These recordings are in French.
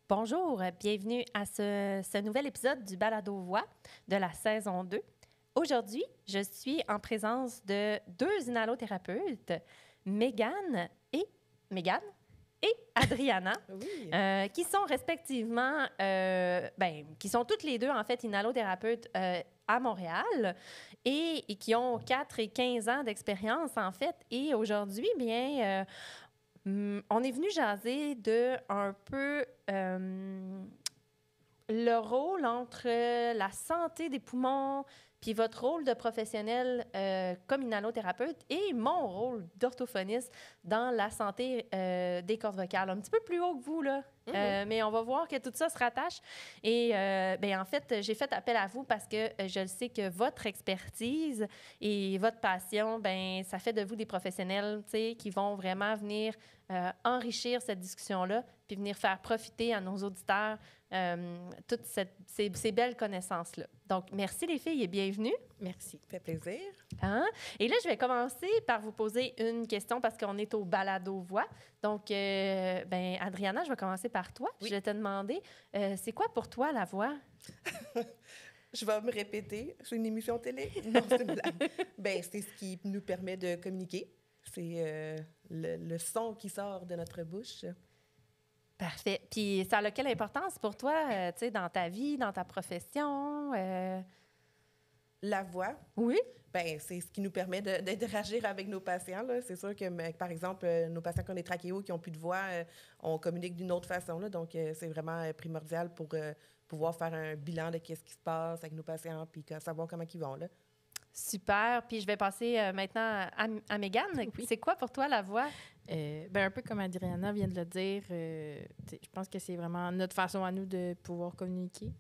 Bonjour, bienvenue à ce nouvel épisode du Balado Voix de la saison 2. Aujourd'hui, je suis en présence de deux inhalothérapeutes, Mégane et Adriana, Oui. qui sont respectivement, qui sont toutes les deux en fait inhalothérapeutes à Montréal et qui ont 4 et 15 ans d'expérience en fait. Et aujourd'hui, on est venu jaser de un peu le rôle entre la santé des poumons puis votre rôle de professionnel comme inhalothérapeute et mon rôle d'orthophoniste dans la santé des cordes vocales. Un petit peu plus haut que vous, là. Mais on va voir que tout ça se rattache. Et en fait, j'ai fait appel à vous parce que je sais que votre expertise et votre passion, ça fait de vous des professionnels, tu sais, qui vont vraiment venir enrichir cette discussion-là puis venir faire profiter à nos auditeurs toutes ces belles connaissances-là. Donc, merci les filles et bienvenue. Merci. Ça fait plaisir. Hein? Et là, je vais commencer par vous poser une question parce qu'on est au balado voix. Donc, Adriana, je vais commencer par toi. Oui. Je vais te demander, c'est quoi pour toi la voix? Je vais me répéter. C'est une émission télé? Non, c'est une blague. C'est ce qui nous permet de communiquer. C'est le son qui sort de notre bouche. Parfait. Puis, ça a quelle importance pour toi, tu sais, dans ta vie, dans ta profession? La voix, Oui. c'est ce qui nous permet d'interagir avec nos patients, là. C'est sûr que, par exemple, nos patients qui ont des trachéos, qui n'ont plus de voix, on communique d'une autre façon, là. Donc, c'est vraiment primordial pour pouvoir faire un bilan de qu'est-ce qui se passe avec nos patients puis savoir comment ils vont, là. Super. Puis je vais passer maintenant à Mégane. Oui. C'est quoi pour toi la voix? Un peu comme Adriana vient de le dire, je pense que c'est vraiment notre façon à nous de pouvoir communiquer.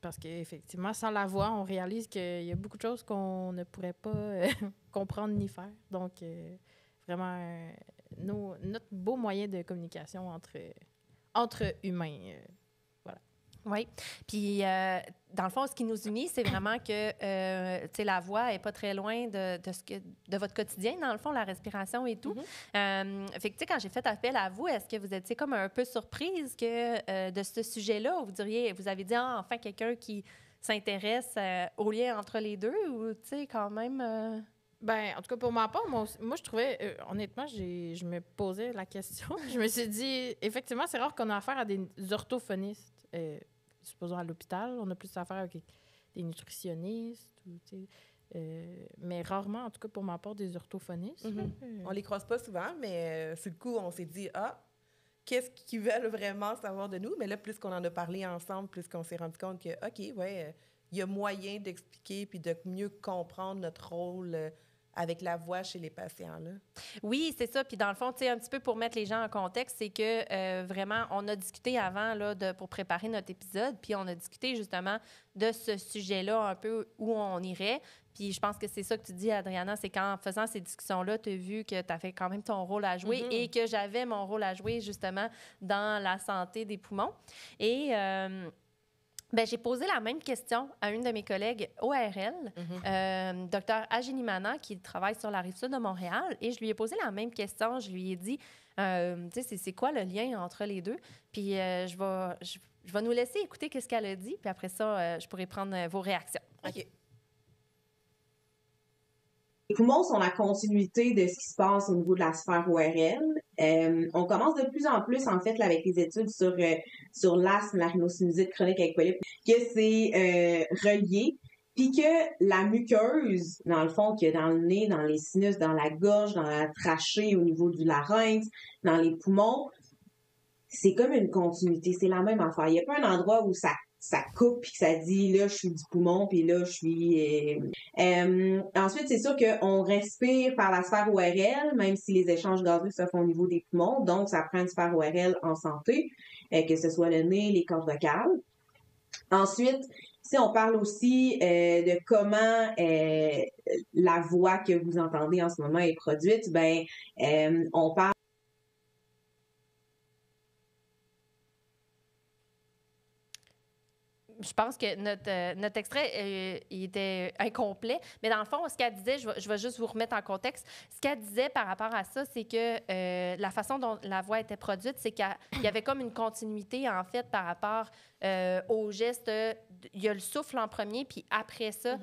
Parce qu'effectivement, sans la voix, on réalise qu'il y a beaucoup de choses qu'on ne pourrait pas comprendre ni faire. Donc, vraiment, notre beau moyen de communication entre humains. Voilà. Oui. Puis, dans le fond, ce qui nous unit, c'est vraiment que, tu sais, la voix n'est pas très loin de votre quotidien, dans le fond, la respiration et tout. Fait que, tu sais, quand j'ai fait appel à vous, est-ce que vous étiez comme un peu surprise que de ce sujet-là, ou vous avez dit, enfin, quelqu'un qui s'intéresse au lien entre les deux, ou, tu sais, quand même... En tout cas, pour ma part, moi, je trouvais, honnêtement, je me posais la question. Je me suis dit, effectivement, c'est rare qu'on a affaire à des orthophonistes. Supposons à l'hôpital, on a plus affaire avec des nutritionnistes, mais rarement, en tout cas, pour ma part, des orthophonistes. On les croise pas souvent, mais sur le coup, on s'est dit, qu'est-ce qu'ils veulent vraiment savoir de nous? Mais là, plus qu'on en a parlé ensemble, plus qu'on s'est rendu compte que, OK, il y a moyen d'expliquer puis de mieux comprendre notre rôle avec la voix chez les patients, là. Oui, c'est ça. Puis dans le fond, tu sais, un petit peu pour mettre les gens en contexte, c'est que vraiment, on a discuté avant là, pour préparer notre épisode, puis on a discuté justement de ce sujet-là, un peu où on irait. Puis je pense que c'est ça que tu dis, Adriana, c'est qu'en faisant ces discussions-là, tu as vu que tu avais quand même ton rôle à jouer et que j'avais mon rôle à jouer justement dans la santé des poumons. Et... j'ai posé la même question à une de mes collègues ORL, Dr. Aginimana, qui travaille sur la Rive-Sud de Montréal, et je lui ai posé la même question. Je lui ai dit, tu sais, c'est quoi le lien entre les deux? Puis je vais nous laisser écouter ce qu'elle a dit, puis après ça, je pourrai prendre vos réactions. OK. Les poumons sont la continuité de ce qui se passe au niveau de la sphère ORL. On commence de plus en plus, en fait, là, avec les études sur l'asthme, la rhinosinusites chronique avec polype, que c'est relié, puis que la muqueuse, dans le fond, qu'il y a dans le nez, dans les sinus, dans la gorge, dans la trachée, au niveau du larynx, dans les poumons, c'est comme une continuité, c'est la même affaire. Il n'y a pas un endroit où ça coupe puis que ça dit là je suis du poumon puis là je suis ensuite c'est sûr qu'on respire par la sphère ORL même si les échanges gazeux se font au niveau des poumons, donc ça prend une sphère ORL en santé, que ce soit le nez, les cordes vocales. Ensuite, si on parle aussi de comment la voix que vous entendez en ce moment est produite, on parle je pense que notre extrait il était incomplet, mais dans le fond, ce qu'elle disait, je vais juste vous remettre en contexte, ce qu'elle disait par rapport à ça, c'est que la façon dont la voix était produite, c'est qu'il y avait comme une continuité, en fait, par rapport au geste. Il y a le souffle en premier, puis après ça,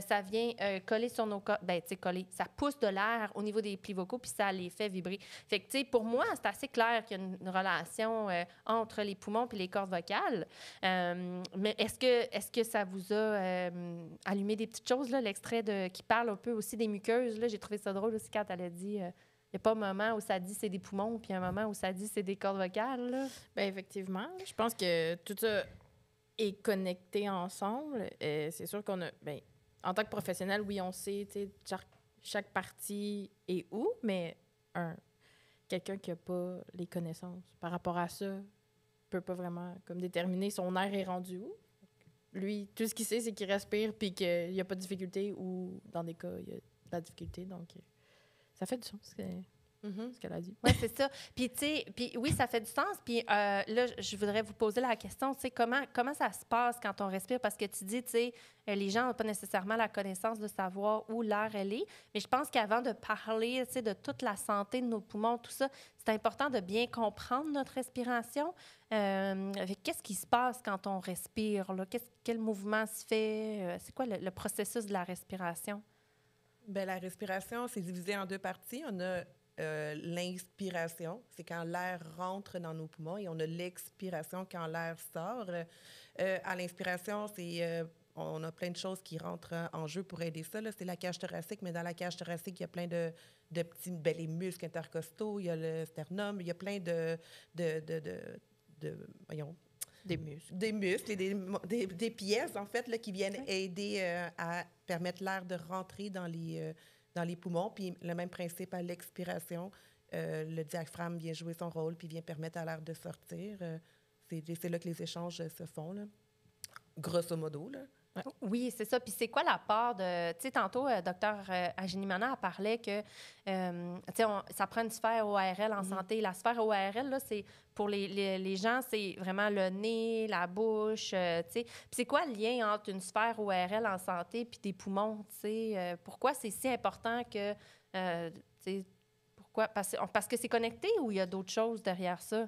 ça vient coller sur nos cordes. Ben, tu sais, coller. Ça pousse de l'air au niveau des plis vocaux, puis ça les fait vibrer. Fait que, tu sais, pour moi, c'est assez clair qu'il y a une relation entre les poumons puis les cordes vocales. Mais est-ce que ça vous a allumé des petites choses, là, l'extrait qui parle un peu aussi des muqueuses? Là, j'ai trouvé ça drôle aussi quand elle a dit... Il n'y a pas un moment où ça dit c'est des poumons, puis un moment où ça dit c'est des cordes vocales. Là. Bien, effectivement. Je pense que tout ça est connecté ensemble. C'est sûr qu'on a... Bien, en tant que professionnel, oui, on sait chaque partie est où, mais quelqu'un qui n'a pas les connaissances par rapport à ça peut pas vraiment comme déterminer son air est rendu où. Lui, tout ce qu'il sait, c'est qu'il respire puis qu'il n'y a pas de difficulté ou, dans des cas, il y a de la difficulté. Donc, ça fait du sens, ce qu'elle a dit. Oui, c'est ça. Puis, tu sais, oui, ça fait du sens. Puis là, je voudrais vous poser la question, tu sais, comment ça se passe quand on respire? Parce que tu dis, tu sais, les gens n'ont pas nécessairement la connaissance de savoir où l'air elle est. Mais je pense qu'avant de parler, tu sais, de toute la santé de nos poumons, tout ça, c'est important de bien comprendre notre respiration. Qu'est-ce qui se passe quand on respire? Là? Quel mouvement se fait? C'est quoi le processus de la respiration? Bien, la respiration, c'est divisé en deux parties. On a l'inspiration, c'est quand l'air rentre dans nos poumons, et on a l'expiration quand l'air sort. À l'inspiration, on a plein de choses qui rentrent en jeu pour aider ça. Là. C'est la cage thoracique, mais dans la cage thoracique, il y a plein de petits... Bien, les muscles intercostaux, il y a le sternum, il y a plein voyons... Des muscles. Des muscles et des pièces, en fait, là, qui viennent aider à permettre l'air de rentrer dans les poumons. Puis le même principe à l'expiration. Le diaphragme vient jouer son rôle puis vient permettre à l'air de sortir. C'est là que les échanges se font, là. Grosso modo, là. Ouais. Oui, c'est ça. Puis c'est quoi la part de... Tu sais, tantôt, Dr Aginimana parlait que, tu sais, ça prend une sphère ORL en santé. La sphère ORL, là, c'est pour les gens, c'est vraiment le nez, la bouche, tu sais. Puis c'est quoi le lien entre une sphère ORL en santé puis des poumons, tu sais? Pourquoi c'est si important que, tu sais, pourquoi? Parce que c'est connecté ou il y a d'autres choses derrière ça?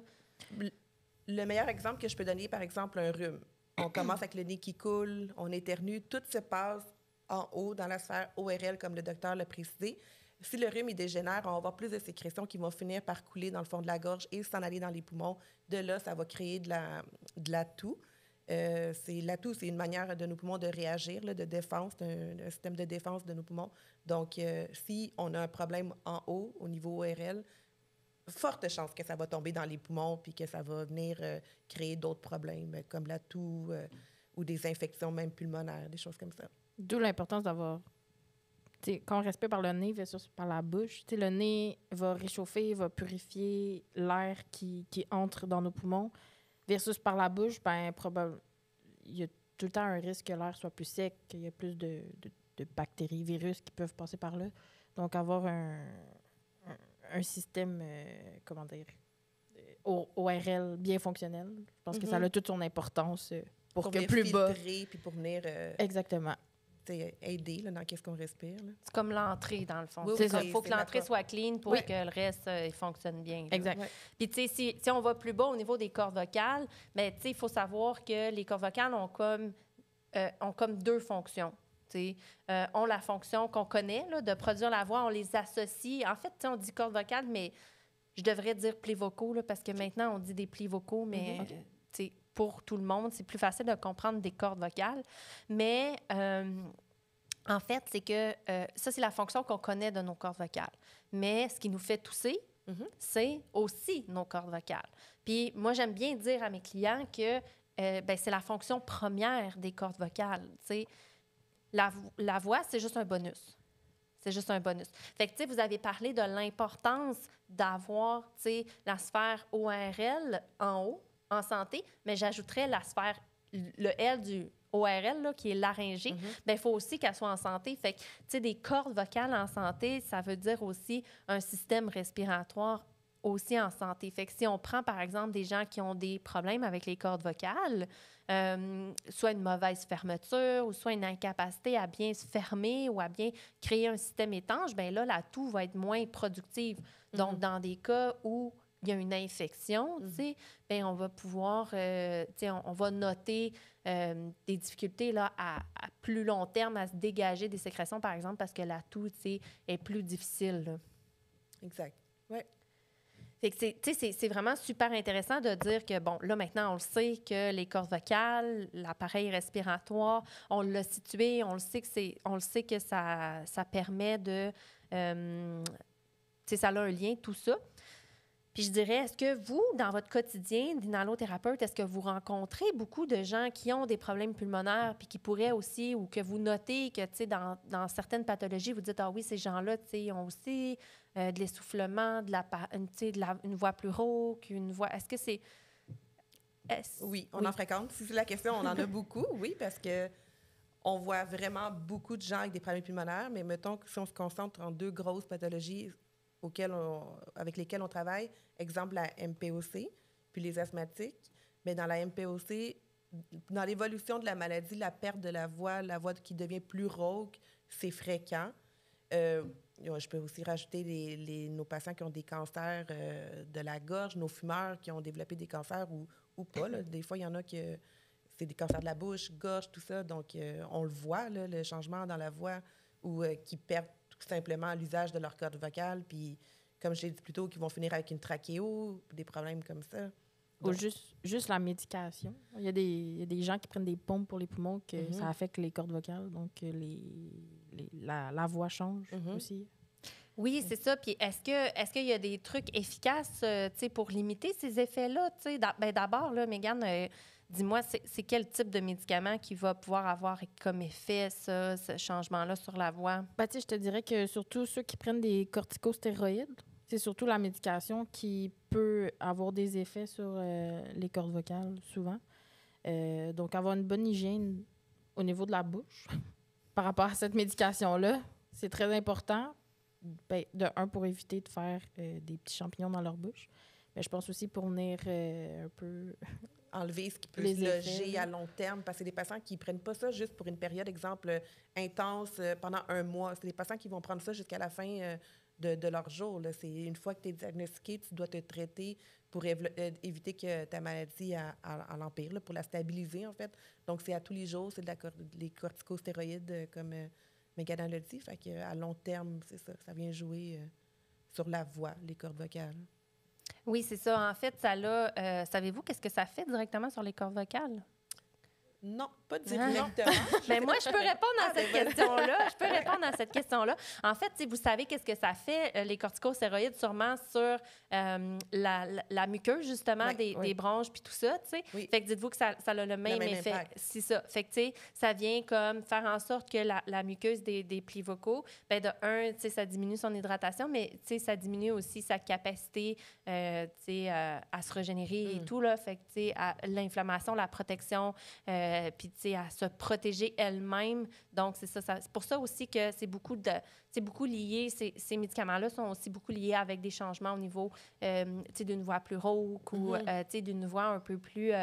Le meilleur exemple que je peux donner, par exemple, un rhume. On commence avec le nez qui coule, on éternue, tout se passe en haut dans la sphère ORL, comme le docteur l'a précisé. Si le rhume il dégénère, on va avoir plus de sécrétions qui vont finir par couler dans le fond de la gorge et s'en aller dans les poumons. De là, ça va créer de la toux. La toux, c'est une manière de nos poumons de réagir, là, de défense, un système de défense de nos poumons. Donc, si on a un problème en haut, au niveau ORL, forte chance que ça va tomber dans les poumons puis que ça va venir créer d'autres problèmes comme la toux ou des infections même pulmonaires, des choses comme ça. D'où l'importance d'avoir... Quand on respire par le nez versus par la bouche, le nez va réchauffer, va purifier l'air qui entre dans nos poumons versus par la bouche, ben il y a tout le temps un risque que l'air soit plus sec, qu'il y ait plus de bactéries, virus qui peuvent passer par là. Donc, avoir un système, ORL bien fonctionnel. Je pense que ça a toute son importance pour que plus bas... puis pour venir... Exactement. Aider là, dans qu'est-ce qu'on respire. Là. C'est comme l'entrée, dans le fond. Oui, Il faut que l'entrée soit clean pour que le reste il fonctionne bien. Là. Exact. Ouais. Puis, tu sais, si on va plus bas au niveau des cordes vocales, mais tu sais, il faut savoir que les cordes vocales ont comme deux fonctions. Ont la fonction qu'on connaît, là, de produire la voix, on les associe. En fait, on dit cordes vocales, mais je devrais dire plis vocaux, là, parce que maintenant, on dit des plis vocaux, mais pour tout le monde, c'est plus facile de comprendre des cordes vocales. Mais en fait, c'est que ça, c'est la fonction qu'on connaît de nos cordes vocales. Mais ce qui nous fait tousser, c'est aussi nos cordes vocales. Puis moi, j'aime bien dire à mes clients que c'est la fonction première des cordes vocales. T'sais. La voix, c'est juste un bonus. C'est juste un bonus. Fait que, tu sais, vous avez parlé de l'importance d'avoir, tu sais, la sphère ORL en haut, en santé, mais j'ajouterais la sphère, le L du ORL, là, qui est laryngée, il faut aussi qu'elle soit en santé. Fait que, tu sais, des cordes vocales en santé, ça veut dire aussi un système respiratoire aussi en santé. Fait que si on prend, par exemple, des gens qui ont des problèmes avec les cordes vocales, soit une mauvaise fermeture ou soit une incapacité à bien se fermer ou à bien créer un système étanche, bien là, la toux va être moins productive. Donc, dans des cas où il y a une infection, tu sais, bien, on va pouvoir, tu sais, on va noter des difficultés là, à plus long terme à se dégager des sécrétions, par exemple, parce que la toux, tu sais, est plus difficile, là. Exact. Oui. Fait que c'est vraiment super intéressant de dire que, bon, là, maintenant, on le sait que les cordes vocales, l'appareil respiratoire, on l'a situé, on le sait que ça permet de... tu sais, ça a un lien, tout ça. Puis je dirais, est-ce que vous, dans votre quotidien d'inhalothérapeute, est-ce que vous rencontrez beaucoup de gens qui ont des problèmes pulmonaires puis qui pourraient aussi, ou que vous notez que, tu sais, dans certaines pathologies, vous dites, ah oui, ces gens-là, tu sais, ont aussi de l'essoufflement, une voix plus rauque, une voix... Est-ce que c'est... Oui, on en fréquente. Si c'est la question, on en a beaucoup, oui, parce que on voit vraiment beaucoup de gens avec des problèmes pulmonaires, mais mettons que si on se concentre en 2 grosses pathologies avec lesquelles on travaille, exemple la MPOC, puis les asthmatiques, mais dans la MPOC, dans l'évolution de la maladie, la perte de la voix qui devient plus rauque, c'est fréquent. Je peux aussi rajouter nos patients qui ont des cancers de la gorge, nos fumeurs qui ont développé des cancers ou pas. Là. Des fois, il y en a que c'est des cancers de la bouche, gorge, tout ça. Donc, on le voit, là, le changement dans la voix ou qui perdent tout simplement l'usage de leur corde vocale. Puis, comme je l'ai dit plus tôt, qui vont finir avec une trachéo, des problèmes comme ça. Ou juste la médication. Il y a des gens qui prennent des pompes pour les poumons que ça affecte les cordes vocales. Donc, la voix change aussi. Oui, c'est ça. Puis est-ce qu'il y a des trucs efficaces pour limiter ces effets-là? D'abord, là, Mégane, dis-moi, c'est quel type de médicament qui va pouvoir avoir comme effet, ce changement-là sur la voix? Je te dirais que surtout ceux qui prennent des corticostéroïdes, c'est surtout la médication qui peut avoir des effets sur les cordes vocales, souvent. Donc, avoir une bonne hygiène au niveau de la bouche par rapport à cette médication-là, c'est très important. De un, pour éviter de faire des petits champignons dans leur bouche. Mais je pense aussi pour venir un peu... enlever ce qui peut se loger à long terme, parce que c'est des patients qui ne prennent pas ça juste pour une période, exemple, intense pendant 1 mois. C'est des patients qui vont prendre ça jusqu'à la fin de leur jour. Là. C'est une fois que tu es diagnostiqué, tu dois te traiter pour éviter que ta maladie l'empire, là, pour la stabiliser, en fait. Donc, c'est à tous les jours, c'est les corticostéroïdes, comme Mégane l'a dit. Fait qu'à long terme, c'est ça, ça vient jouer sur la voix, les cordes vocales. Oui, c'est ça. En fait, savez-vous qu'est-ce que ça fait directement sur les cordes vocales? Non, pas directement. Mais moi, je peux répondre à cette question-là. En fait, vous savez qu'est-ce que ça fait, les corticostéroïdes, sûrement sur la muqueuse, justement, des bronches puis tout ça, tu sais. Oui. Fait que dites-vous que ça a le même effet. Impact. C'est ça. Fait que, tu sais, ça vient comme faire en sorte que la muqueuse des plis vocaux, bien, de un, tu sais, ça diminue son hydratation, mais, tu sais, ça diminue aussi sa capacité, tu sais, à se régénérer et tout, là. Fait que, tu sais, l'inflammation, la protection, puis, tu sais, à se protéger elle-même. Donc, c'est ça. C'est pour ça aussi que c'est beaucoup lié. Ces médicaments-là sont aussi beaucoup liés avec des changements au niveau, tu sais, d'une voix plus rauque ou, tu sais, d'une voix un peu plus...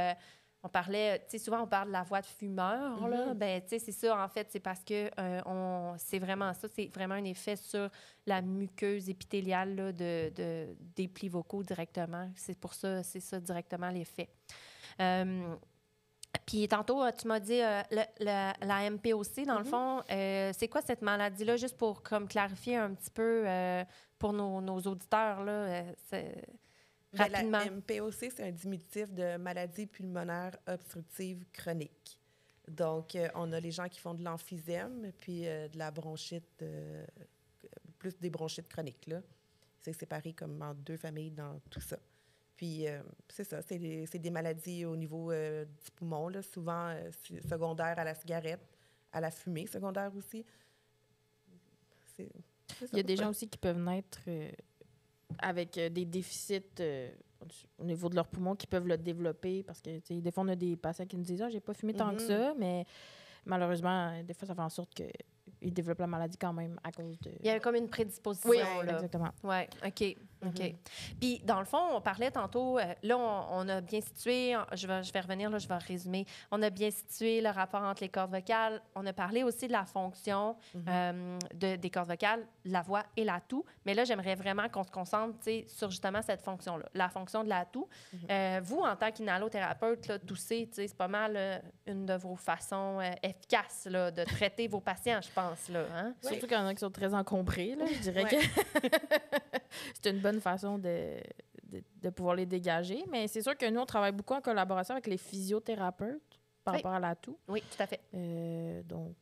on parlait, tu sais, souvent, on parle de la voix de fumeur, là. Ben, tu sais, c'est ça, en fait, c'est parce que c'est vraiment ça. C'est vraiment un effet sur la muqueuse épithéliale, là, des plis vocaux directement. C'est pour ça, c'est ça directement l'effet. Puis tantôt, tu m'as dit la MPOC, dans le fond, c'est quoi cette maladie-là, juste pour comme clarifier un petit peu pour nos auditeurs, là, rapidement. La MPOC, c'est un diminutif de maladie pulmonaire obstructive chronique. Donc, on a les gens qui font de l'emphysème, puis de la bronchite, plus des bronchites chroniques, là. C'est séparé comme en 2 familles dans tout ça. Puis, c'est ça, c'est des maladies au niveau du poumon, là, souvent secondaires à la cigarette, à la fumée secondaire aussi. Il y a des gens aussi qui peuvent naître avec des déficits au niveau de leurs poumons qui peuvent le développer parce que, des fois, on a des patients qui nous disent « Ah, j'ai pas fumé tant que ça », mais malheureusement, des fois, ça fait en sorte qu'ils développent la maladie quand même à cause de... Il y a comme une prédisposition, oui, là. Exactement. Oui, OK. OK. Puis, dans le fond, on parlait tantôt, là, on a bien situé, je vais revenir, là, je vais résumer. On a bien situé le rapport entre les cordes vocales. On a parlé aussi de la fonction des cordes vocales, la voix et l'atout. Mais là, j'aimerais vraiment qu'on se concentre sur justement cette fonction-là, la fonction de l'atout. Vous, en tant qu'inhalothérapeute, là, tousser, c'est pas mal une de vos façons efficaces là, de traiter vos patients, je pense. Là, hein? Surtout qu'il y en a qui sont très encombrés, là, je dirais que c'est une bonne façon de pouvoir les dégager. Mais c'est sûr que nous, on travaille beaucoup en collaboration avec les physiothérapeutes par rapport à l'atout. Oui, tout à fait. Donc,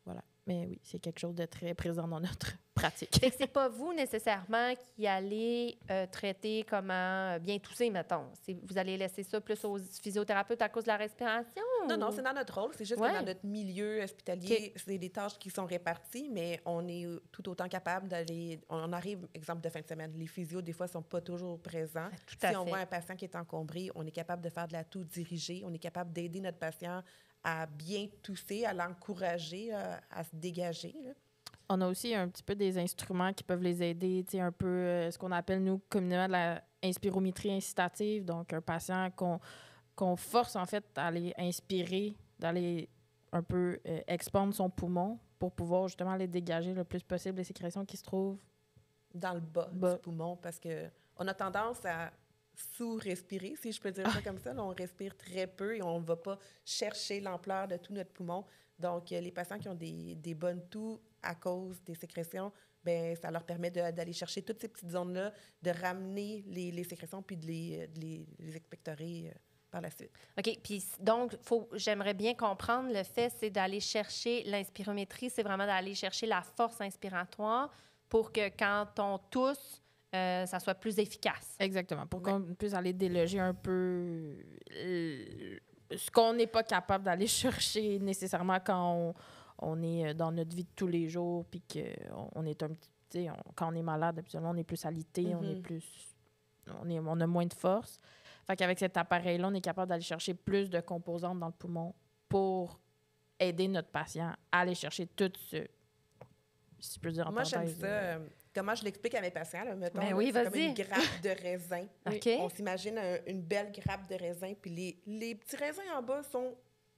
voilà. Mais oui, c'est quelque chose de très présent dans notre pratique. Fait que c'est pas vous nécessairement qui allez traiter comment bien tousser, mettons. Vous allez laisser ça plus aux physiothérapeutes à cause de la respiration? Non, c'est dans notre rôle. C'est juste que dans notre milieu hospitalier, c'est des tâches qui sont réparties, mais on est tout autant capable d'aller... On arrive, exemple, de fin de semaine. Les physios, des fois, ne sont pas toujours présents. Si on voit un patient qui est encombré, on est capable de faire de l'atout dirigé. On est capable d'aider notre patient à bien tousser, à l'encourager à se dégager. Là. On a aussi un petit peu des instruments qui peuvent les aider, tu sais, un peu ce qu'on appelle, nous, communément, de la inspirométrie incitative. Donc, un patient qu'on force, en fait, à aller inspirer, d'aller un peu expandre son poumon pour pouvoir, justement, aller dégager le plus possible les sécrétions qui se trouvent dans le bas du poumon, parce qu'on a tendance à sous-respirer, si je peux dire ça comme ça. Là, on respire très peu et on ne va pas chercher l'ampleur de tout notre poumon. Donc, les patients qui ont des bonnes toux à cause des sécrétions, bien, ça leur permet d'aller chercher toutes ces petites zones-là, de ramener les sécrétions puis de les expectorer par la suite. OK. Puis donc, j'aimerais bien comprendre le fait, c'est d'aller chercher l'inspirométrie, c'est vraiment d'aller chercher la force inspiratoire pour que quand on tousse, ça soit plus efficace. Exactement. Pour qu'on puisse aller déloger un peu ce qu'on n'est pas capable d'aller chercher nécessairement quand on est dans notre vie de tous les jours, puis qu'on est un petit... quand on est malade, habituellement, on est plus alité, on a moins de force. Fait qu'avec cet appareil-là, on est capable d'aller chercher plus de composantes dans le poumon pour aider notre patient à aller chercher tout ce... Si je peux dire en Moi, parenthèse, j'aime ça. Comment je l'explique à mes patients, là, mettons, oui, c'est comme une grappe de raisin. Okay. On s'imagine une belle grappe de raisin, puis les petits raisins en bas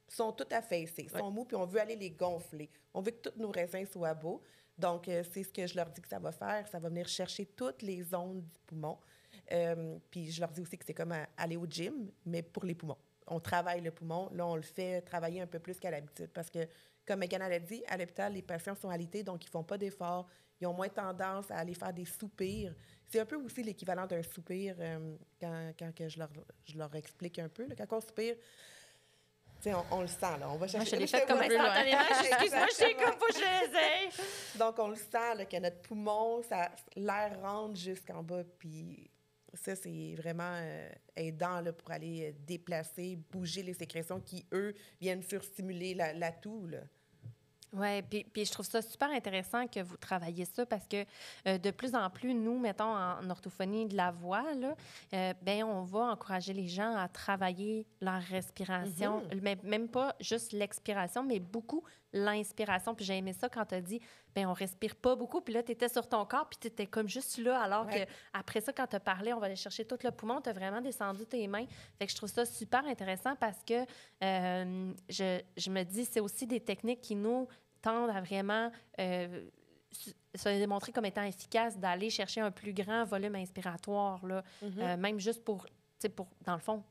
sont tout affaissés, sont mous, puis on veut aller les gonfler. On veut que tous nos raisins soient beaux. Donc, c'est ce que je leur dis que ça va faire. Ça va venir chercher toutes les zones du poumon. Puis je leur dis aussi que c'est comme aller au gym, mais pour les poumons. On travaille le poumon. Là, on le fait travailler un peu plus qu'à l'habitude parce que, comme Megan l'a dit, à l'hôpital, les patients sont alités, donc ils ne font pas d'efforts. Ils ont moins tendance à aller faire des soupirs. C'est un peu aussi l'équivalent d'un soupir quand que je leur explique un peu. Là, quand on soupire, on le sent. Là. On va chercher... Moi, je l'ai fait comme instantanément. Excuse-moi, je sais comme faut que je les ai. Donc, on le sent, là, que notre poumon, l'air rentre jusqu'en bas, puis... Ça, c'est vraiment aidant là, pour aller déplacer, bouger les sécrétions qui, eux, viennent surstimuler l'atout. Oui, puis je trouve ça super intéressant que vous travaillez ça parce que de plus en plus, nous, mettons, en orthophonie de la voix, là, ben, on va encourager les gens à travailler leur respiration, mais même pas juste l'expiration, mais beaucoup l'inspiration. Puis j'ai aimé ça quand tu as dit, ben on respire pas beaucoup, puis là, tu étais sur ton corps, puis tu étais comme juste là, alors que après ça, quand tu as parlé, on va aller chercher tout le poumon, tu as vraiment descendu tes mains. Fait que je trouve ça super intéressant parce que je me dis, c'est aussi des techniques qui nous tendent à vraiment se démontrer comme étant efficaces, d'aller chercher un plus grand volume inspiratoire, là, même juste pour, dans le fond,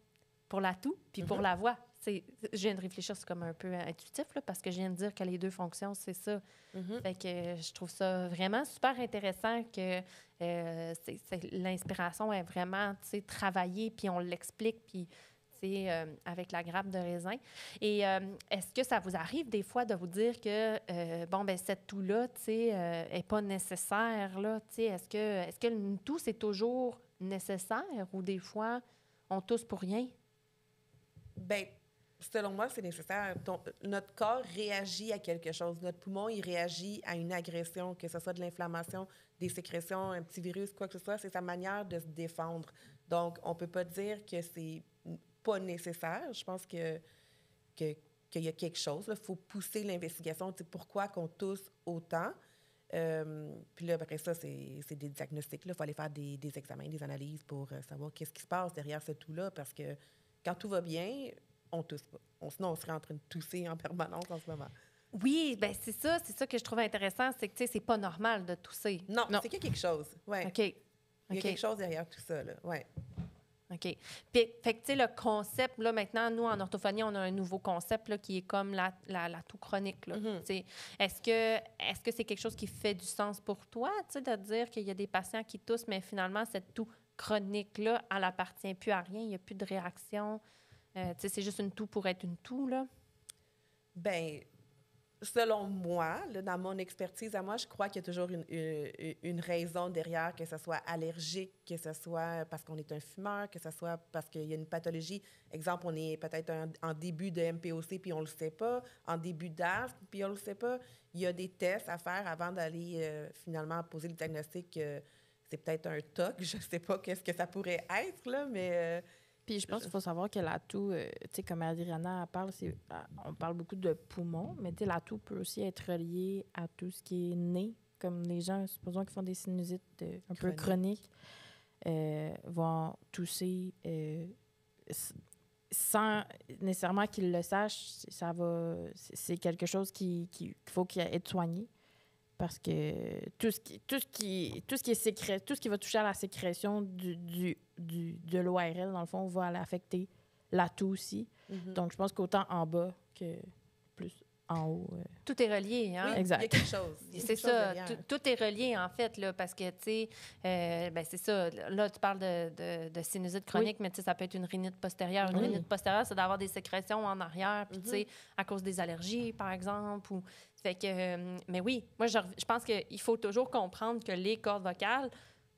pour l'atout, puis pour la voix. Je viens de réfléchir, c'est comme un peu intuitif, là, parce que je viens de dire que les deux fonctions, c'est ça. Fait que je trouve ça vraiment super intéressant que l'inspiration est vraiment travaillée, puis on l'explique, puis avec la grappe de raisin. Et est-ce que ça vous arrive des fois de vous dire que, cette toux-là, n'est pas nécessaire, là? Est-ce que une toux, c'est toujours nécessaire ou des fois, on tousse pour rien? Bien, selon moi, c'est nécessaire. Notre corps réagit à quelque chose. Notre poumon, il réagit à une agression, que ce soit de l'inflammation, des sécrétions, un petit virus, quoi que ce soit. C'est sa manière de se défendre. Donc, on ne peut pas dire que c'est pas nécessaire. Je pense qu'il y a quelque chose. Il faut pousser l'investigation. Pourquoi qu'on tousse autant? Puis là, après ça, c'est des diagnostics. Il faut aller faire des examens, des analyses pour savoir qu'est-ce qui se passe derrière ce tout-là. Parce que quand tout va bien, on tousse pas. Sinon, on serait en train de tousser en permanence en ce moment. Oui, bien, c'est ça que je trouve intéressant, c'est que, tu sais, c'est pas normal de tousser. Non. C'est qu'il y a quelque chose. Ouais. OK. Il y a quelque chose derrière tout ça, là. Ouais. OK. Puis, fait que, tu sais, le concept, là, maintenant, nous, en orthophonie, on a un nouveau concept, là, qui est comme la toux chronique, là. Tu sais, est-ce que c'est quelque chose qui fait du sens pour toi, tu sais, de dire qu'il y a des patients qui toussent, mais finalement, cette toux chronique-là, elle appartient plus à rien, il n'y a plus de réaction. Tu sais, c'est juste une toux pour être une toux, là? Bien, selon moi, là, dans mon expertise à moi, je crois qu'il y a toujours une raison derrière, que ce soit allergique, que ce soit parce qu'on est un fumeur, que ce soit parce qu'il y a une pathologie. Exemple, on est peut-être en début de MPOC puis on le sait pas, en début d'asthme puis on le sait pas. Il y a des tests à faire avant d'aller finalement poser le diagnostic que c'est peut-être un TOC. Je sais pas qu'est-ce que ça pourrait être, là, mais... Puis je pense qu'il faut savoir que la toux, tu sais, comme Adriana parle, on parle beaucoup de poumons, mais tu sais, la toux peut aussi être reliée à tout ce qui est nez, comme les gens, supposons qu'ils font des sinusites un peu chroniques, vont tousser sans nécessairement qu'ils le sachent. C'est quelque chose qu'il faut qu'il être soigné. Parce que tout ce qui va toucher à la sécrétion de l'ORL, dans le fond, va aller affecter la toux aussi. Donc, je pense qu'autant en bas que plus en haut. Tout est relié, hein? Oui, exact. Il y a quelque chose. C'est ça. Tout est relié, en fait, là, parce que, tu sais, ben c'est ça. Là, tu parles de sinusite chronique, mais tu sais, ça peut être une rhinite postérieure. Une rhinite postérieure, c'est d'avoir des sécrétions en arrière, puis, tu sais, à cause des allergies, par exemple, ou... Fait que, mais oui, moi, je pense qu'il faut toujours comprendre que les cordes vocales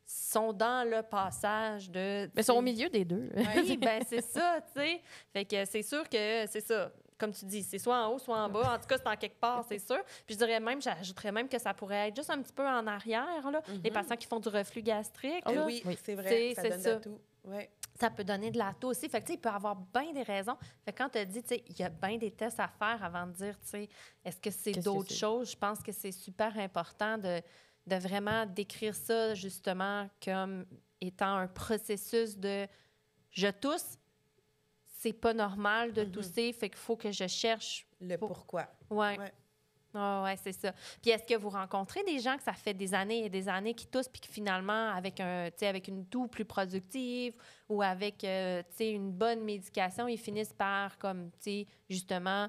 sont dans le passage de... Mais sont au milieu des deux. Oui, ben c'est ça, tu sais. Fait que c'est sûr que c'est ça. Comme tu dis, c'est soit en haut, soit en bas. En tout cas, c'est en quelque part, c'est sûr. Puis je dirais même, j'ajouterais même que ça pourrait être juste un petit peu en arrière, là. Les patients qui font du reflux gastrique, là. Oui, c'est vrai, ça donne de tout. Ouais. Ça peut donner de la toux aussi. Fait que, tu sais, il peut avoir bien des raisons. Fait que quand tu as dit, tu sais, il y a bien des tests à faire avant de dire, tu sais, est-ce que c'est d'autres choses? Je pense que c'est super important de vraiment décrire ça, justement, comme étant un processus de je tousse, c'est pas normal de tousser, fait qu'il faut que je cherche le pourquoi. Ouais. Oh, ouais, c'est ça. Puis est-ce que vous rencontrez des gens que ça fait des années et des années qui toussent puis qui finalement, avec une toux plus productive ou avec une bonne médication, ils finissent par, comme, justement,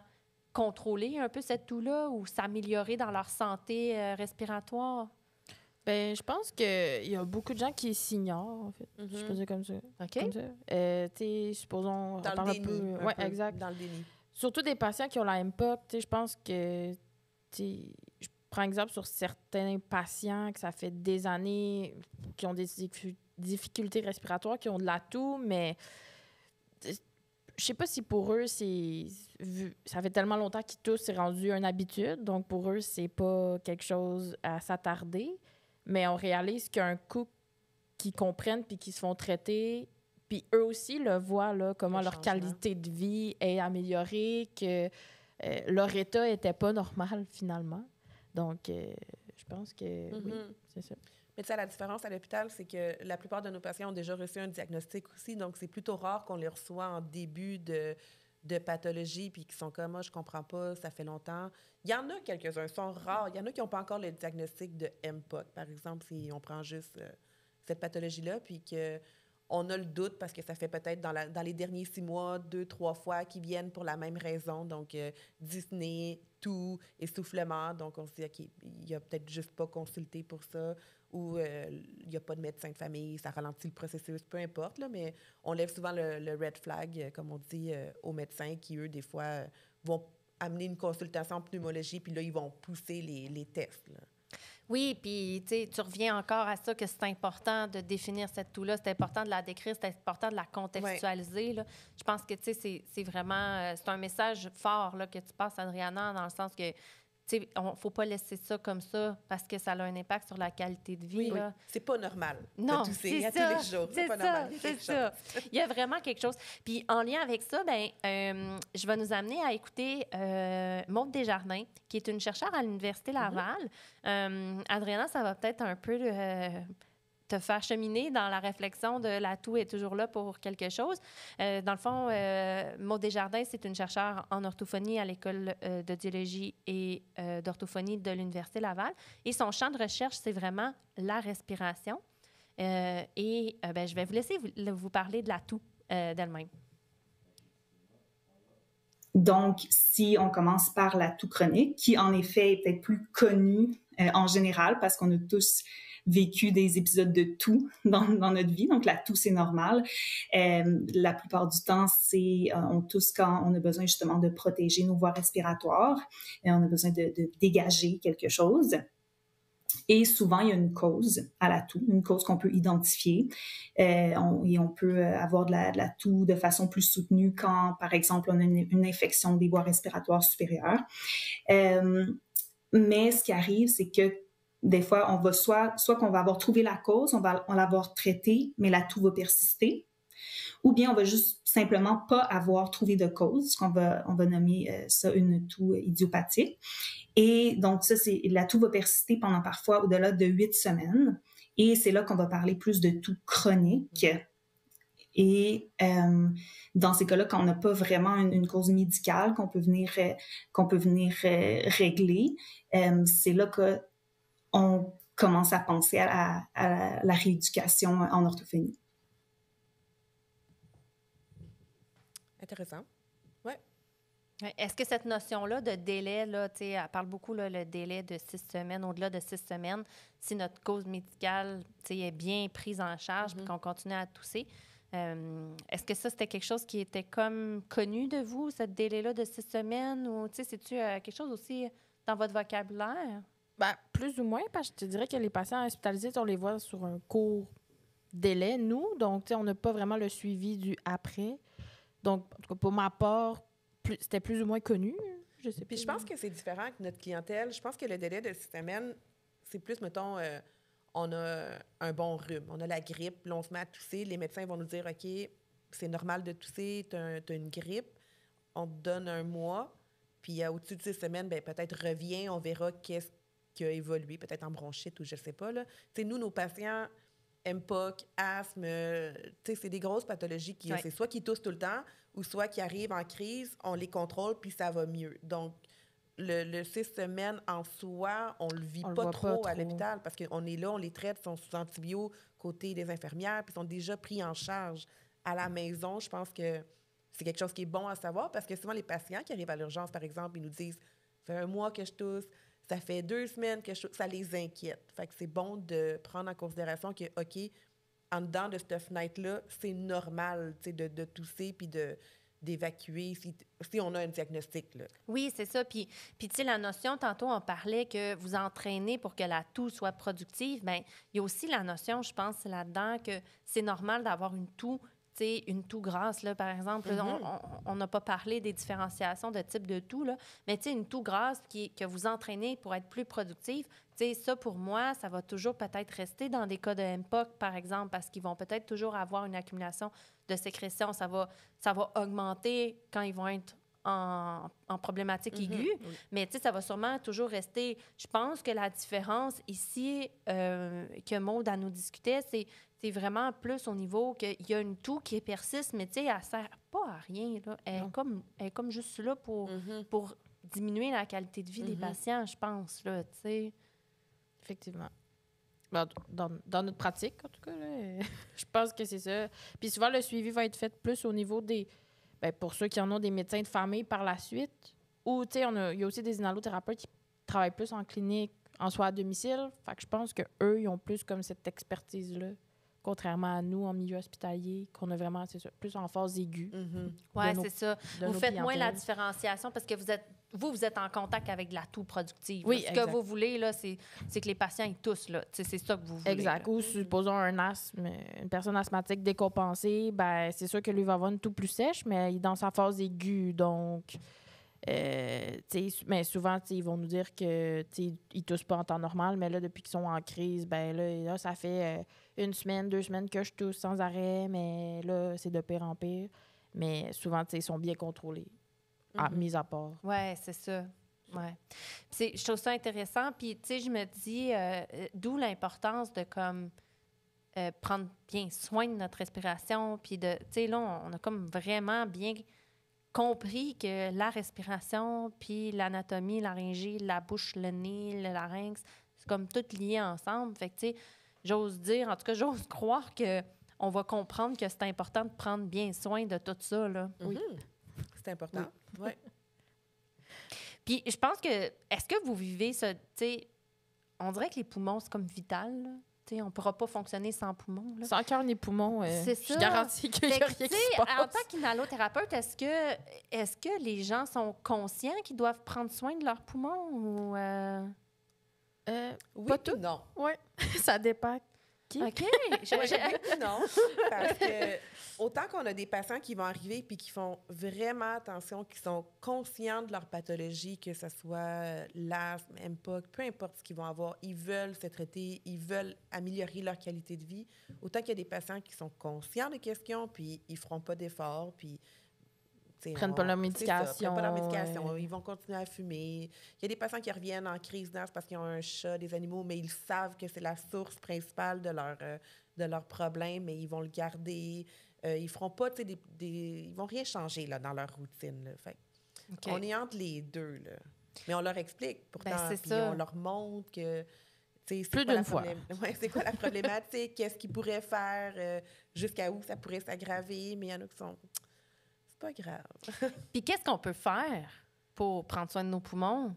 contrôler un peu cette toux-là ou s'améliorer dans leur santé respiratoire? Ben, je pense qu'il y a beaucoup de gens qui s'ignorent, en fait. Je peux dire comme ça. OK. Comme ça. Tu sais, supposons... Dans on parle le déni. Oui, exact. Dans le déni. Surtout des patients qui ont la MPOC, tu sais, je pense que... Je prends exemple sur certains patients que ça fait des années qui ont des difficultés respiratoires, qui ont de la toux, mais je sais pas si pour eux, ça fait tellement longtemps qu'ils toussent, c'est rendu une habitude. Donc, pour eux, c'est pas quelque chose à s'attarder. Mais on réalise qu'il y a un coup qu'ils comprennent puis qu'ils se font traiter. Puis eux aussi le voient, là, comment leur qualité de vie est améliorée, que leur état n'était pas normal, finalement. Donc, je pense que oui, c'est ça. Mais tu sais, la différence à l'hôpital, c'est que la plupart de nos patients ont déjà reçu un diagnostic aussi. Donc, c'est plutôt rare qu'on les reçoit en début de pathologie puis qui sont comme « moi, je comprends pas, ça fait longtemps ». Il y en a quelques-uns, sont rares. Il y en a qui n'ont pas encore le diagnostic de MPOC, par exemple, si on prend juste cette pathologie-là, puis qu'on a le doute parce que ça fait peut-être dans les derniers 6 mois, 2-3 fois qu'ils viennent pour la même raison. Donc, dyspnée, toux, essoufflement. Donc, on se dit « OK, il a peut-être juste pas consulté pour ça » ou il n'y a pas de médecin de famille, ça ralentit le processus, peu importe, là, mais on lève souvent le red flag, comme on dit, aux médecins qui, eux, des fois, vont amener une consultation en pneumologie, puis là, ils vont pousser les tests, là. Oui, puis tu reviens encore à ça, que c'est important de définir cette toux-là, c'est important de la décrire, c'est important de la contextualiser. Là. Je pense que c'est vraiment, c'est un message fort là, que tu passes, Adriana, dans le sens que faut pas laisser ça comme ça parce que ça a un impact sur la qualité de vie. Oui, Là. c'est pas normal Non, de tousser c'est à ça, tous les jours. c'est pas ça, normal. c'est ça. Il y a vraiment quelque chose. Puis en lien avec ça, je vais nous amener à écouter Maude Desjardins, qui est une chercheure à l'Université Laval. Adriana, ça va peut-être un peu te faire cheminer dans la réflexion de la toux est toujours là pour quelque chose. Dans le fond, Maude Desjardins, c'est une chercheure en orthophonie à l'École de diélogie et d'orthophonie de l'Université Laval. Et son champ de recherche, c'est vraiment la respiration. Je vais vous laisser vous parler de la toux d'elle-même. Donc, si on commence par la toux chronique, qui en effet est peut-être plus connue en général parce qu'on a tous vécu des épisodes de toux dans notre vie. Donc, la toux, c'est normal. La plupart du temps, on tousse quand on a besoin justement de protéger nos voies respiratoires. Et on a besoin de dégager quelque chose. Et souvent, il y a une cause à la toux, une cause qu'on peut identifier. Et on peut avoir de la toux de façon plus soutenue quand, par exemple, on a une infection des voies respiratoires supérieures. Mais ce qui arrive, c'est que des fois, on va soit qu'on va avoir trouvé la cause, on va l'avoir traitée, mais la toux va persister, ou bien on va juste simplement pas avoir trouvé de cause, on va nommer ça une toux idiopathique. Et donc, la toux va persister pendant parfois au-delà de 8 semaines. Et c'est là qu'on va parler plus de toux chronique. Et dans ces cas-là, quand on n'a pas vraiment une cause médicale qu'on peut venir régler, c'est là qu'on commence à penser à la rééducation en orthophonie. Intéressant. Est-ce que cette notion-là de délai, là, elle parle beaucoup le délai de 6 semaines, au-delà de 6 semaines, si notre cause médicale est bien prise en charge et qu'on continue à tousser, est-ce que ça, c'était quelque chose qui était comme connu de vous, ce délai-là de 6 semaines? Ou c'est-tu quelque chose aussi dans votre vocabulaire? Ben, plus ou moins, parce que je te dirais que les patients hospitalisés, on les voit sur un court délai, nous. Donc, on n'a pas vraiment le suivi du après. Donc, en tout cas, pour ma part, c'était plus ou moins connu. Je sais. Puis je pense que c'est différent avec notre clientèle. Je pense que le délai de 6 semaines, c'est plus, mettons, on a un bon rhume, on a la grippe, là, on se met à tousser. Les médecins vont nous dire, OK, c'est normal de tousser, tu as une grippe, on te donne un mois, puis au-dessus de 6 semaines, bien, peut-être reviens, on verra qu'est-ce qui a évolué, peut-être en bronchite ou je ne sais pas. Là. Nous, nos patients, MPOC, asthme, c'est des grosses pathologies c'est soit qui toussent tout le temps ou soit qui arrivent en crise, on les contrôle puis ça va mieux. Donc, le 6 semaines en soi, on le vit pas trop à l'hôpital parce qu'on est là, on les traite, ils sont sous antibio côté des infirmières puis ils sont déjà pris en charge. À la maison, je pense que c'est quelque chose qui est bon à savoir parce que souvent les patients qui arrivent à l'urgence, par exemple, ils nous disent « ça fait 1 mois que je tousse ». Ça fait 2 semaines que ça les inquiète. Fait que c'est bon de prendre en considération que, OK, en dedans de cette fenêtre-là, c'est normal de tousser puis d'évacuer si on a un diagnostic. Là. Oui, c'est ça. Puis tu sais, la notion, tantôt, on parlait que vous entraînez pour que la toux soit productive. Bien, il y a aussi la notion, je pense, là-dedans, que c'est normal d'avoir une toux grasse, là, par exemple. On n'a pas parlé des différenciations de type de toux, là, mais une toux grasse que vous entraînez pour être plus productive, ça, pour moi, ça va toujours peut-être rester dans des cas de MPOC, par exemple, parce qu'ils vont peut-être toujours avoir une accumulation de sécrétion. Ça va augmenter quand ils vont être en problématique aiguë, mais ça va sûrement toujours rester. Je pense que la différence ici que Maude nous discutait, c'est vraiment plus au niveau qu'il y a une toux qui persiste, mais elle ne sert pas à rien. Là. Elle est comme juste là pour diminuer la qualité de vie des patients, je pense. Là, effectivement. Dans notre pratique, en tout cas, là, je pense que c'est ça. Puis souvent, le suivi va être fait plus au niveau des... Bien, pour ceux qui en ont des médecins de famille par la suite, ou, il y a aussi des inhalothérapeutes qui travaillent plus en clinique, en soins à domicile. Fait que je pense qu'eux, ils ont plus comme cette expertise-là, contrairement à nous, en milieu hospitalier, qu'on a vraiment, c'est ça, plus en phase aiguë. Oui, c'est ça. Vous faites moins la différenciation parce que vous êtes en contact avec de la toux productive. Oui, ce que vous voulez, là, c'est que les patients, ils toussent. Là. C'est ça que vous voulez. Exact. Là. Ou supposons une personne asthmatique décompensée, ben c'est sûr que lui va avoir une toux plus sèche, mais il est dans sa phase aiguë. Donc, Mais souvent, ils vont nous dire que ils toussent pas en temps normal, mais là, depuis qu'ils sont en crise, ben là ça fait 1 semaine, 2 semaines que je tousse sans arrêt, mais là, c'est de pire en pire. Mais souvent, ils sont bien contrôlés, mis à part. Oui, c'est ça. Ouais. Je trouve ça intéressant. Puis, tu sais, je me dis, d'où l'importance de comme prendre bien soin de notre respiration. Puis, tu sais, là, on a comme vraiment bien compris que la respiration, puis l'anatomie, la laryngée, la bouche, le nez, le larynx, c'est comme tout lié ensemble. Fait que, tu sais, j'ose dire, en tout cas, j'ose croire qu'on va comprendre que c'est important de prendre bien soin de tout ça, là. Oui. C'est important. Oui. Puis, je pense que, est-ce que vous vivez ce, tu sais, on dirait que les poumons, c'est comme vital, là. Tu sais, on ne pourra pas fonctionner sans poumons, là. Sans cœur ni poumons, c'est je ça. garantis qu'il n'y a Fait que, rien qui tu se sais, passe. en tant qu'inhalothérapeute, est-ce que les gens sont conscients qu'ils doivent prendre soin de leurs poumons ou... Oui, pas puis tout. non. Oui, ça dépend. Qui? OK. Non, parce que autant qu'on a des patients qui vont arriver puis qui font vraiment attention, qui sont conscients de leur pathologie, que ce soit l'asthme, MPOC, peu importe ce qu'ils vont avoir, ils veulent se traiter, ils veulent améliorer leur qualité de vie. Autant qu'il y a des patients qui sont conscients des questions, puis ils feront pas d'efforts, puis prennent pas leur médication. Prennent pas leur médication. Ils vont continuer à fumer. Il y a des patients qui reviennent en crise d'asthme parce qu'ils ont un chat, des animaux, mais ils savent que c'est la source principale de leur problème, mais ils vont le garder. Ils feront pas, ils vont rien changer là, dans leur routine. Là. Fait on est entre les deux. Là. Mais on leur explique pourtant, puis on leur montre que... Plus d'une fois. Ouais, c'est quoi la problématique? Qu'est-ce qu'ils pourraient faire? Jusqu'à où ça pourrait s'aggraver? Mais il y en a qui sont... pas grave. Puis qu'est-ce qu'on peut faire pour prendre soin de nos poumons?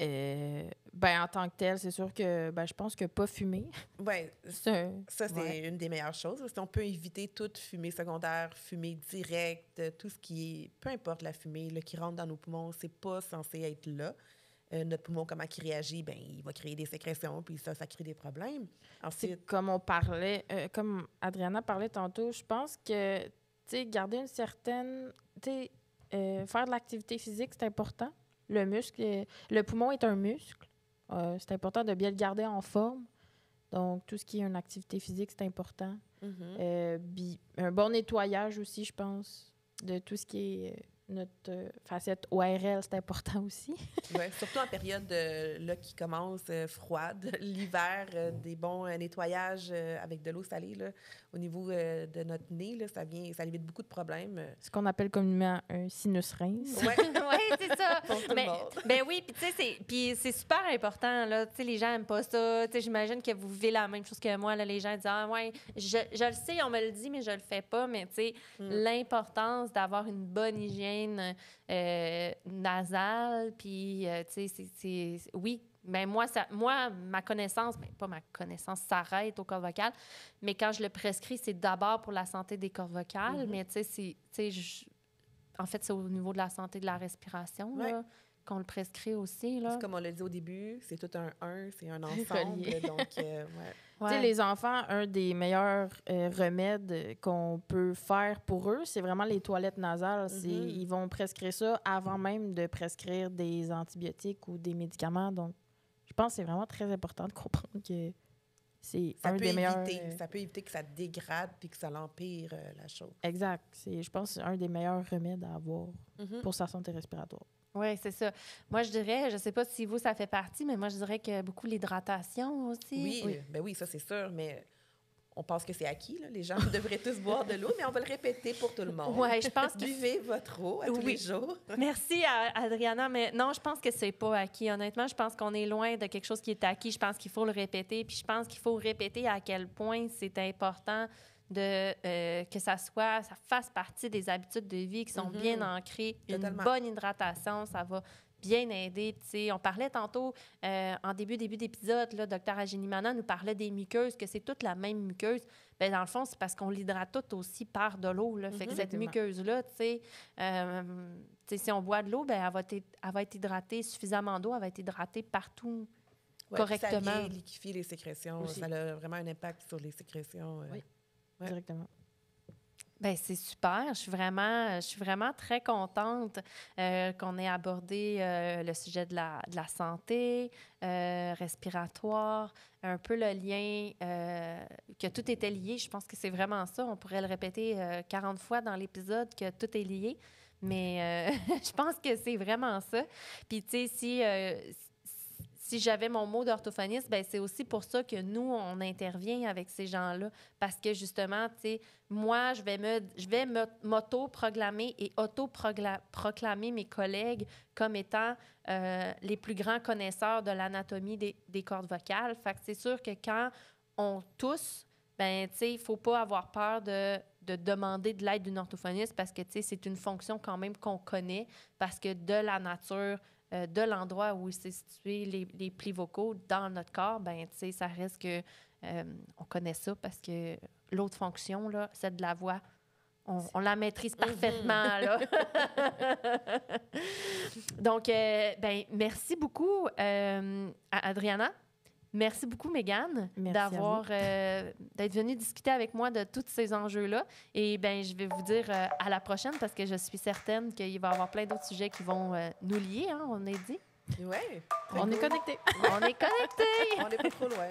En tant que tel, c'est sûr que je pense que pas fumer. Oui, ça, c'est une des meilleures choses. Si on peut éviter toute fumée secondaire, fumée directe, tout ce qui est, peu importe la fumée là, qui rentre dans nos poumons, c'est pas censé être là. Notre poumon, comment il réagit, il va créer des sécrétions, puis ça crée des problèmes. Ensuite, comme on parlait, comme Adriana parlait tantôt, je pense que garder une certaine... faire de l'activité physique, c'est important. Le poumon est un muscle. C'est important de bien le garder en forme. Donc, tout ce qui est une activité physique, c'est important. Un bon nettoyage aussi, je pense, de tout ce qui est notre facette ORL, c'est important aussi. Oui, surtout en période là, qui commence froide. L'hiver, des bons nettoyages avec de l'eau salée là, au niveau de notre nez, là, ça évite beaucoup de problèmes. Ce qu'on appelle communément un sinus rince. Oui, c'est ça. Oui, puis c'est super important. Là. Les gens n'aiment pas ça. J'imagine que vous vivez la même chose que moi. Là. Les gens disent « Ah ouais, je le sais, on me le dit, mais je le fais pas. » Mais l'importance d'avoir une bonne hygiène nasale, puis oui, mais moi, ma connaissance, pas ma connaissance s'arrête aux cordes vocales, mais quand je le prescris, c'est d'abord pour la santé des cordes vocales, mais en fait, c'est au niveau de la santé de la respiration, là, qu'on le prescrit aussi, là. Comme on l'a dit au début, c'est tout c'est un ensemble, donc, Les enfants, un des meilleurs remèdes qu'on peut faire pour eux, c'est vraiment les toilettes nasales. Ils vont prescrire ça avant même de prescrire des antibiotiques ou des médicaments. Donc, je pense que c'est vraiment très important de comprendre que c'est un des meilleurs... Ça peut éviter que ça dégrade puis que ça l'empire la chose. Exact. Je pense que c'est un des meilleurs remèdes à avoir pour sa santé respiratoire. Oui, c'est ça. Moi, je dirais, je ne sais pas si vous, ça fait partie, mais moi, je dirais que beaucoup l'hydratation aussi. Oui, ça, c'est sûr, mais on pense que c'est acquis. Là. Les gens devraient tous boire de l'eau, mais on va le répéter pour tout le monde. Oui, je pense que... Buvez votre eau tous les jours. Merci, Adriana, mais non, je pense que c'est pas acquis. Honnêtement, je pense qu'on est loin de quelque chose qui est acquis. Je pense qu'il faut le répéter, puis je pense qu'il faut répéter à quel point c'est important que ça fasse partie des habitudes de vie qui sont bien ancrées. Totalement. Une bonne hydratation, ça va bien aider. On parlait tantôt, en début d'épisode, Dr. Aginimana nous parlait des muqueuses, que c'est toute la même muqueuse. Bien, dans le fond, c'est parce qu'on l'hydrate toute aussi par de l'eau. Fait que cette muqueuse-là, si on boit de l'eau, bien, elle va être hydratée, suffisamment d'eau, elle va être hydratée partout correctement. Ça vient liquéfier les sécrétions. Aussi. Ça a vraiment un impact sur les sécrétions. Directement. Bien, c'est super. Je suis vraiment très contente qu'on ait abordé le sujet de la santé respiratoire, un peu le lien, que tout était lié. Je pense que c'est vraiment ça. On pourrait le répéter 40 fois dans l'épisode, que tout est lié. Mais je pense que c'est vraiment ça. Puis, tu sais, si j'avais mon mot d'orthophoniste, ben c'est aussi pour ça que nous, on intervient avec ces gens-là. Parce que, justement, tu sais, moi, je vais m'auto-proclamer et auto-proclamer mes collègues comme étant les plus grands connaisseurs de l'anatomie des cordes vocales. Fait que c'est sûr que quand on tousse, ben tu sais, il ne faut pas avoir peur de demander de l'aide d'une orthophoniste parce que, tu sais, c'est une fonction quand même qu'on connaît parce que de la nature de l'endroit où s'est situé les plis vocaux dans notre corps, ben tu sais, ça reste que on connaît ça parce que l'autre fonction, là, celle de la voix, on la maîtrise parfaitement, là. Donc, ben merci beaucoup à Adriana. Merci beaucoup, Mégane, d'être venue discuter avec moi de tous ces enjeux-là. Et bien, je vais vous dire à la prochaine parce que je suis certaine qu'il va y avoir plein d'autres sujets qui vont nous lier, hein, on est dit. Oui. On est connectés. On est connectés. On n'est pas trop loin.